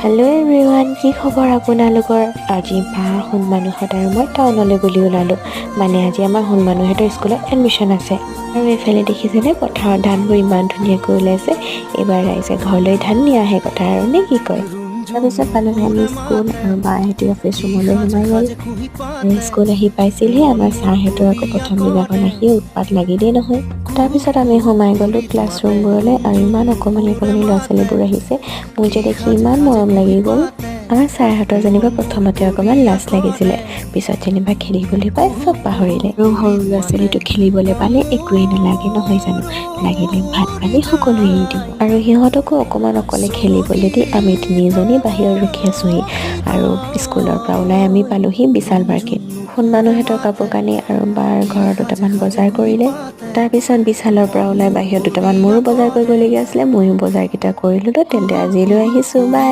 Hello' everyone, কি খবৰ আপোনালোকৰ? আজি বা সোণ মানুহত আৰু মই টাউনলৈ বুলি ওলালোঁ। মানে আজি আমাৰ সোণ মানুহহঁতৰ স্কুলত এডমিশ্যন আছে। আৰু এইফালে দেখিছেনে পথাৰত ধানবোৰ ইমান ধুনীয়াকৈ ওলাইছে। এইবাৰ ৰাইজে ঘৰলৈ ধান নিয়াহে কথা আৰু নে কি কয়? তাৰপিছত পালোহি আমি স্কুল আৰু বাহঁতি অফিচ ৰুমলৈ সোমাই গ'ল। আৰু স্কুল আহি পাইছিলহে আমাৰ ছাৰহঁতৰ আকৌ প্ৰথম দিনাখন আহিয়ে উৎপাত লাগিলেই নহয়। তাৰপিছত আমি সোমাই গ'লোঁ ক্লাছৰুমবোৰলৈ আৰু ইমান অকণমানি ল'ৰা ছোৱালীবোৰ আহিছে। মোৰ যে দেখি ইমান মৰম লাগি গ'ল। আমাৰ ছাৰহঁতৰ যেনিবা প্ৰথমতে অকণমান লাজ লাগিছিলে, পিছত যেনিবা খেলিবলৈ পাই চব পাহৰিলে। আৰু সৰু ল'ৰা ছোৱালীটো খেলিবলৈ পালে একোৱেই নালাগে নহয় জানো, লাগিলে ভাত পানী সকলো এৰি দিব। আৰু সিহঁতকো অকণমান অকলে খেলিবলৈ দি আমি তিনিজনী বাহিৰত ৰখি আছোঁহি। আৰু স্কুলৰ পৰা ওলাই আমি পালোহি বিশাল মাৰ্কেট। সোণ মানুহহঁতৰ কাপোৰ কানি আৰু বাৰ ঘৰৰ দুটামান বজাৰ কৰিলে। তাৰপিছত বিশালৰ পৰা ওলাই বাহিৰত দুটামান মোৰো বজাৰ কৰিবলগীয়া আছিলে, ময়ো বজাৰকেইটা কৰিলোঁ। তেন্তে আজিলৈ আহিছোঁ, বাই।